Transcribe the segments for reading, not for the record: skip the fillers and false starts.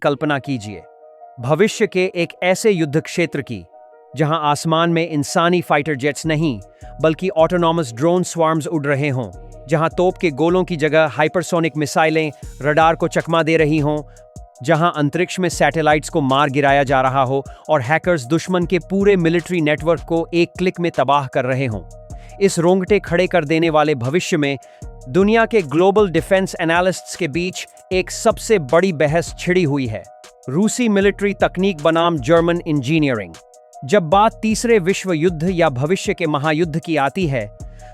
कल्पना कीजिए, भविष्य के एक ऐसे युद्ध क्षेत्र की जहां आसमान में इंसानी फाइटर जेट्स नहीं बल्कि ऑटोनॉमस ड्रोन स्वार्म्स उड़ रहे हों, जहां तोप के गोलों की जगह हाइपरसोनिक मिसाइलें रडार को चकमा दे रही हों, जहां अंतरिक्ष में सैटेलाइट्स को मार गिराया जा रहा हो और हैकर्स दुश्मन के पूरे मिलिट्री नेटवर्क को एक क्लिक में तबाह कर रहे हों। इस रोंगटे खड़े कर देने वाले भविष्य में दुनिया के ग्लोबल डिफेंस एनालिस्ट्स के बीच एक सबसे बड़ी बहस छिड़ी हुई है, रूसी मिलिट्री तकनीक बनाम जर्मन इंजीनियरिंग। जब बात तीसरे विश्व युद्ध या भविष्य के महायुद्ध की आती है,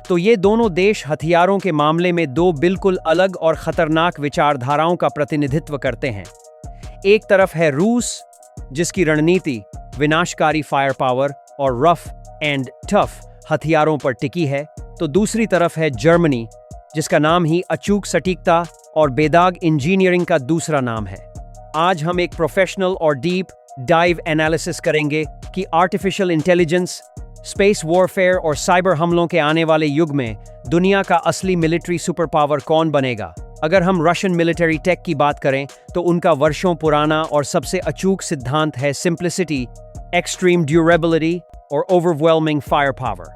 तो ये दोनों देश हथियारों के मामले में दो बिल्कुल अलग और खतरनाक विचारधाराओं का प्रतिनिधित्व करते हैं। एक तरफ है रूस, जिसकी रणनीति विनाशकारी फायर पावर और रफ एंड टफ हथियारों पर टिकी है, तो दूसरी तरफ है जर्मनी, जिसका नाम ही अचूक सटीकता और बेदाग इंजीनियरिंग का दूसरा नाम है। आज हम एक प्रोफेशनल और डीप डाइव एनालिसिस करेंगे कि आर्टिफिशियल इंटेलिजेंस, स्पेस वॉरफेयर और साइबर हमलों के आने वाले युग में दुनिया का असली मिलिट्री सुपर पावर कौन बनेगा। अगर हम रशियन मिलिट्री टेक की बात करें तो उनका वर्षों पुराना और सबसे अचूक सिद्धांत है सिंप्लिसिटी, एक्सट्रीम ड्यूरेबिलिटी और ओवरवेलमिंग फायर पावर।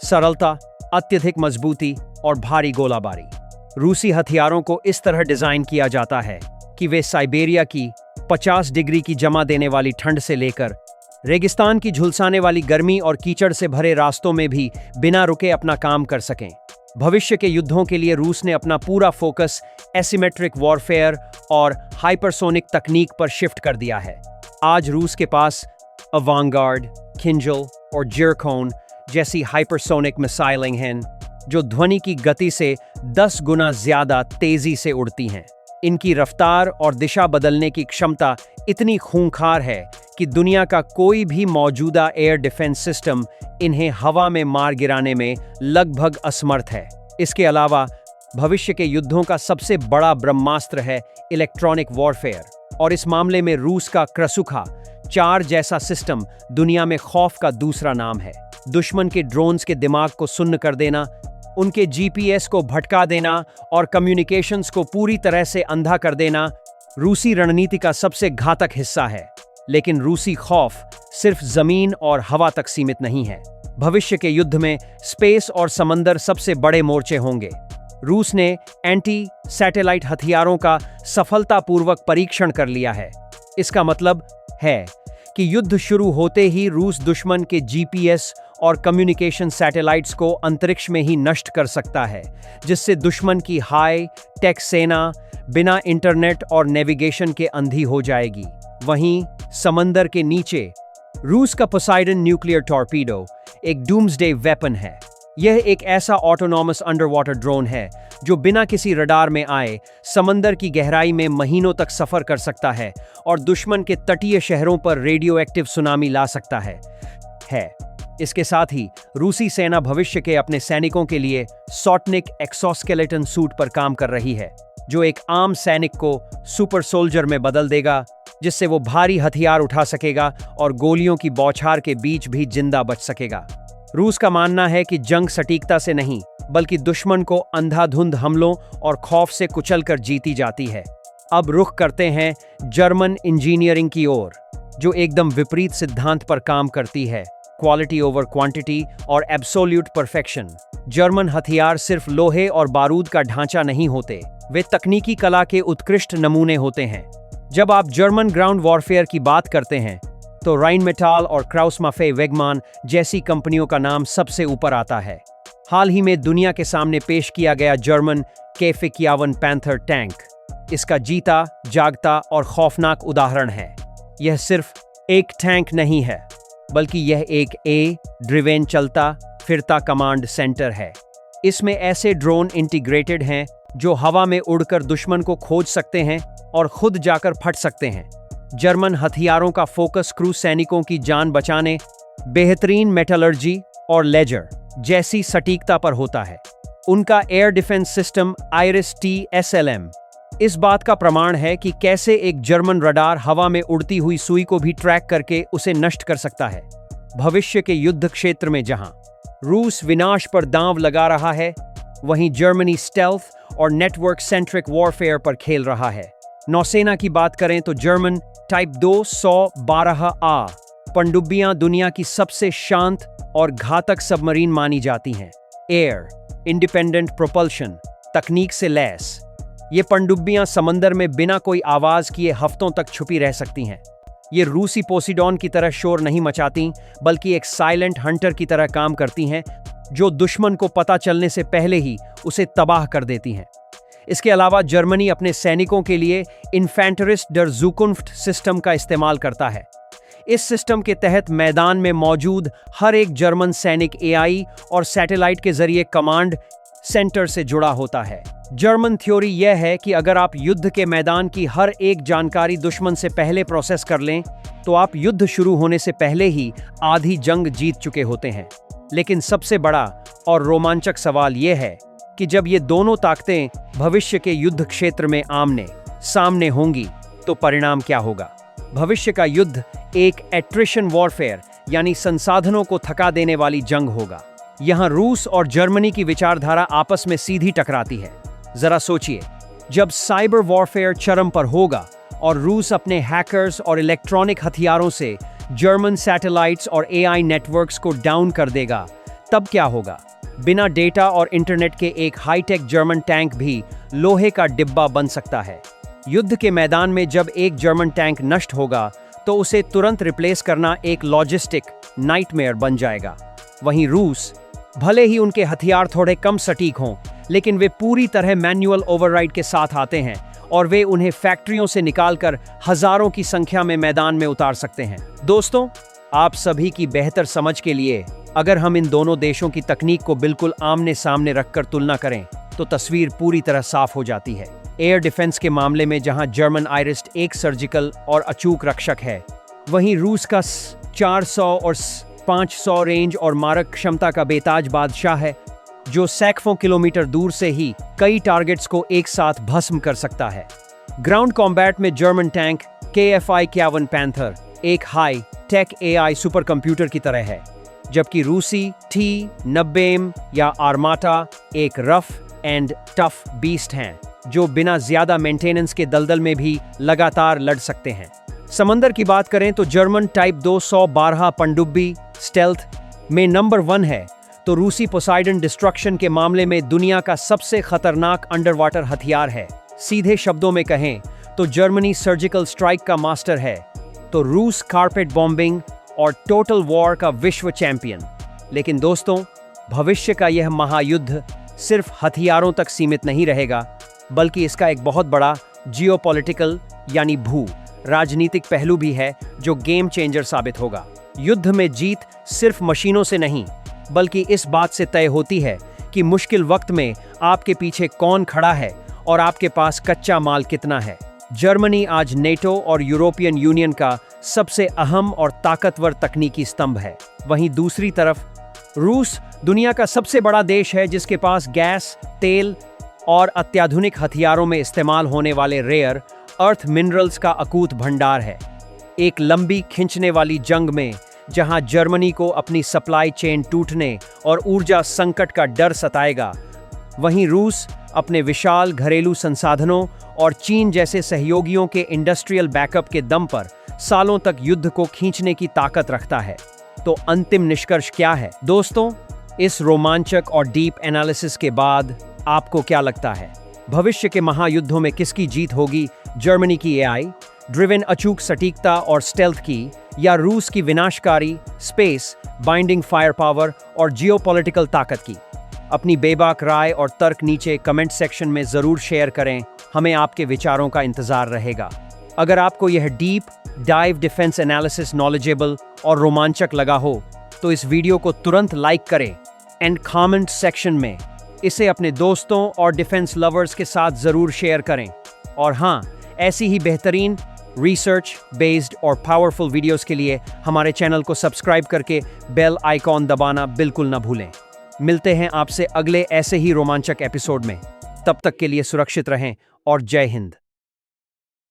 सरलता, अत्यधिक मजबूती और भारी गोलाबारी। रूसी हथियारों को इस तरह डिजाइन किया जाता है कि वे साइबेरिया की 50 डिग्री की जमा देने वाली ठंड से लेकर रेगिस्तान की झुलसाने वाली गर्मी और कीचड़ से भरे रास्तों में भी बिना रुके अपना काम कर सकें। भविष्य के युद्धों के लिए रूस ने अपना पूरा फोकस एसिमेट्रिक वॉरफेयर और हाइपरसोनिक तकनीक पर शिफ्ट कर दिया है। आज रूस के पास अवांगार्ड, किंजल और जिरकोन जैसी हाइपरसोनिक मिसाइलें हैं, जो ध्वनि की गति से 10 गुना ज्यादा तेजी से उड़ती हैं। इनकी रफ्तार और दिशा बदलने की क्षमता इतनी खूंखार है कि दुनिया का कोई भी मौजूदा एयर डिफेंस सिस्टम इन्हें हवा में मार गिराने में लगभग असमर्थ है। इसके अलावा भविष्य के युद्धों का सबसे बड़ा ब्रह्मास्त्र है इलेक्ट्रॉनिक वॉरफेयर, और इस मामले में रूस का क्रसुखा 4 जैसा सिस्टम दुनिया में खौफ का दूसरा नाम है। दुश्मन के ड्रोन्स के दिमाग को सुन्न कर देना, उनके जीपीएस को भटका देना और कम्युनिकेशंस को पूरी तरह से अंधा कर देना रूसी रणनीति का सबसे घातक हिस्सा है। लेकिन रूसी खौफ सिर्फ जमीन और हवा तक सीमित नहीं है। भविष्य के युद्ध में स्पेस और समंदर सबसे बड़े मोर्चे होंगे। रूस ने एंटी सैटेलाइट हथियारों का सफलतापूर्वक परीक्षण कर लिया है। इसका मतलब है कि युद्ध शुरू होते ही रूस दुश्मन के जीपीएस और कम्युनिकेशन सैटेलाइट्स को अंतरिक्ष में ही नष्ट कर सकता है, जिससे दुश्मन की हाई टेक सेना बिना इंटरनेट और नेविगेशन के अंधी हो जाएगी। वहीं समंदर के नीचे रूस का पोसाइडन न्यूक्लियर टॉर्पीडो एक डूम्सडे वेपन है। यह एक ऐसा ऑटोनॉमस अंडरवाटर ड्रोन है जो बिना किसी रडार में आए समंदर की गहराई में महीनों तक सफर कर सकता है और दुश्मन के तटीय शहरों पर रेडियो एक्टिव सुनामी ला सकता है। इसके साथ ही रूसी सेना भविष्य के अपने सैनिकों के लिए सॉटनिक एक्सोस्केलेटन सूट पर काम कर रही है, जो एक आम सैनिक को सुपर सोल्जर में बदल देगा, जिससे वो भारी हथियार उठा सकेगा और गोलियों की बौछार के बीच भी जिंदा बच सकेगा। रूस का मानना है कि जंग सटीकता से नहीं बल्कि दुश्मन को अंधाधुंध हमलों और खौफ से कुचलकर जीती जाती है। अब रुख करते हैं जर्मन इंजीनियरिंग की ओर, जो एकदम विपरीत सिद्धांत पर काम करती है, क्वालिटी ओवर क्वांटिटी और एब्सोल्यूट परफेक्शन। जर्मन हथियार सिर्फ लोहे और बारूद का ढांचा नहीं होते, वे तकनीकी कला के उत्कृष्ट नमूने होते हैं। जब आप जर्मन ग्राउंड वॉरफेयर की बात करते हैं तो राइनमेटाल और क्राउसमाफे वेगमान जैसी कंपनियों का नाम सबसे ऊपर आता है। हाल ही में दुनिया के सामने पेश किया गया जर्मन K51 पैंथर टैंक इसका जीता जागता और खौफनाक उदाहरण है। यह सिर्फ एक टैंक नहीं है, बल्कि यह एक ए ड्रिवेन चलता फिरता कमांड सेंटर है। इसमें ऐसे ड्रोन इंटीग्रेटेड हैं जो हवा में उड़कर दुश्मन को खोज सकते हैं और खुद जाकर फट सकते हैं। जर्मन हथियारों का फोकस क्रू सैनिकों की जान बचाने, बेहतरीन मेटलर्जी और लेजर जैसी सटीकता पर होता है। उनका air defence system IRIS-T SLM इस बात का प्रमाण है कि कैसे एक जर्मन रडार हवा में उड़ती हुई सुई को भी ट्रैक करके उसे नष्ट कर सकता है। भविष्य के युद्ध क्षेत्र में जहां रूस विनाश पर दांव लगा रहा है, वहीं जर्मनी स्टेल्थ और नेटवर्क सेंट्रिक वॉरफेयर पर खेल रहा है। नौसेना की बात करें तो जर्मन टाइप 212A पनडुब्बियां दुनिया की सबसे शांत और घातक सबमरीन मानी जाती हैं। एयर इंडिपेंडेंट प्रोपल्शन तकनीक से लैस ये पनडुब्बियां समंदर में बिना कोई आवाज किए हफ्तों तक छुपी रह सकती हैं। ये रूसी पोसिडॉन की तरह शोर नहीं मचाती, बल्कि एक साइलेंट हंटर की तरह काम करती हैं, जो दुश्मन को पता चलने से पहले ही उसे तबाह कर देती हैं। इसके अलावा जर्मनी अपने सैनिकों के लिए इन्फैंटरिस्ट डर ज़ुकुन्फ्ट सिस्टम का इस्तेमाल करता है। इस सिस्टम के तहत मैदान में मौजूद हर एक जर्मन सैनिक एआई और सैटेलाइट के जरिए कमांड सेंटर से जुड़ा होता है। जर्मन थ्योरी यह है कि अगर आप युद्ध के मैदान की हर एक जानकारी दुश्मन से पहले प्रोसेस कर लें, तो आप युद्ध शुरू होने से पहले ही आधी जंग जीत चुके होते हैं। लेकिन सबसे बड़ा और रोमांचक सवाल यह है कि जब ये दोनों ताकतें भविष्य के युद्ध क्षेत्र में आमने सामने होंगी, तो परिणाम क्या होगा? भविष्य का युद्ध एक एट्रिशन वॉरफेयर यानी संसाधनों को थका देने वाली जंग होगा। यहाँ रूस और जर्मनी की विचारधारा आपस में सीधी टकराती है। जरा सोचिए, जब साइबर वॉरफेयर चरम पर होगा और रूस अपने हैकर्स और इलेक्ट्रॉनिक हथियारों से जर्मन सैटेलाइट्स और एआई नेटवर्क्स को डाउन कर देगा, तब क्या होगा? बिना डेटा और इंटरनेट के एक हाईटेक जर्मन टैंक भी लोहे का डिब्बा बन सकता है। युद्ध के मैदान में जब एक जर्मन टैंक नष्ट होगा, तो उसे तुरंत रिप्लेस करना एक लॉजिस्टिक नाइटमेयर बन जाएगा। वहीं रूस, भले ही उनके हथियार थोड़े कम सटीक हों, लेकिन वे पूरी तरह मैन्युअल ओवरराइड के साथ आते हैं और वे उन्हें फैक्ट्रियों से निकालकर हजारों की संख्या में मैदान में उतार सकते हैं। दोस्तों, आप सभी की बेहतर समझ के लिए अगर हम इन दोनों देशों की तकनीक को बिल्कुल आमने सामने रखकर तुलना करें, तो तस्वीर पूरी तरह साफ हो जाती है। एयर डिफेंस के मामले में जहां जर्मन आयरिस्ट एक सर्जिकल और अचूक रक्षक है, वहीं रूस का 400 और 500 रेंज और मारक क्षमता का बेताज बादशाह है, जो सैकड़ों किलोमीटर दूर से ही कई टारगेट्स को एक साथ भस्म कर सकता है। ग्राउंड कॉम्बैट में जर्मन टैंक KF-51 पैंथर एक high tech AI super computer की तरह है, जबकि रूसी T-90M या आर्माटा एक रफ एंड टफ बीस्ट हैं, जो बिना ज्यादा मेंटेनेंस के दलदल में भी लगातार लड़ सकते हैं। समंदर की बात करें तो जर्मन टाइप 212 पनडुब्बी स्टेल्थ में नंबर 1 है, तो रूसी पोसाइडन डिस्ट्रक्शन के मामले में दुनिया का सबसे खतरनाक अंडरवाटर हथियार है। सीधे शब्दों में कहें तो जर्मनी सर्जिकल स्ट्राइक का मास्टर है, तो रूस कारपेट बॉम्बिंग और टोटल वॉर का विश्व चैंपियन। लेकिन दोस्तों, भविष्य का यह महायुद्ध सिर्फ हथियारों तक सीमित नहीं रहेगा, बल्कि इसका एक बहुत बड़ा जियोपॉलिटिकल यानी भू राजनीतिक पहलू भी है, जो गेम चेंजर साबित होगा। युद्ध में जीत सिर्फ मशीनों से नहीं, बल्कि इस बात से तय होती है कि मुश्किल वक्त में आपके पीछे कौन खड़ा है और आपके पास कच्चा माल कितना है। जर्मनी आज नेटो और यूरोपियन यूनियन का सबसे अहम और ताकतवर तकनीकी स्तंभ है। वहीं दूसरी तरफ रूस दुनिया का सबसे बड़ा देश है, जिसके पास गैस, तेल और अत्याधुनिक हथियारों में इस्तेमाल होने वाले रेयर अर्थ मिनरल्स का अकूत भंडार है। एक लंबी खिंचने वाली जंग में जहां जर्मनी को अपनी सप्लाई चेन टूटने और ऊर्जा संकट का डर सताएगा, वहीं रूस अपने विशाल घरेलू संसाधनों और चीन जैसे सहयोगियों के इंडस्ट्रियल बैकअप के दम पर सालों तक युद्ध को खींचने की ताकत रखता है। तो अंतिम निष्कर्ष क्या है? दोस्तों, इस रोमांचक और डीप एनालिसिस के बाद आपको क्या लगता है? भविष्य के महायुद्धों में किसकी जीत होगी? जर्मनी की एआई ड्रिवन अचूक सटीकता और स्टेल्थ की, या रूस की विनाशकारी स्पेस बाइंडिंग फायर पावर और जियोपॉलिटिकल ताकत की? अपनी बेबाक राय और तर्क नीचे कमेंट सेक्शन में जरूर शेयर करें। हमें आपके विचारों का इंतजार रहेगा। अगर आपको यह deep dive defence analysis knowledgeable और रोमांचक लगा हो, तो इस वीडियो को तुरंत लाइक करें एंड कमेंट सेक्शन में इसे अपने दोस्तों और डिफेंस लवर्स के साथ जरूर शेयर करें। और हाँ, ऐसी ही बेहतरीन रिसर्च बेस्ड और पावरफुल वीडियोस के लिए हमारे चैनल को सब्सक्राइब करके बेल आइकॉन दबाना बिल्कुल ना भूलें। मिलते हैं आपसे अगले ऐसे ही रोमांचक एपिसोड में। तब तक के लिए सुरक्षित रहें और जय हिंद।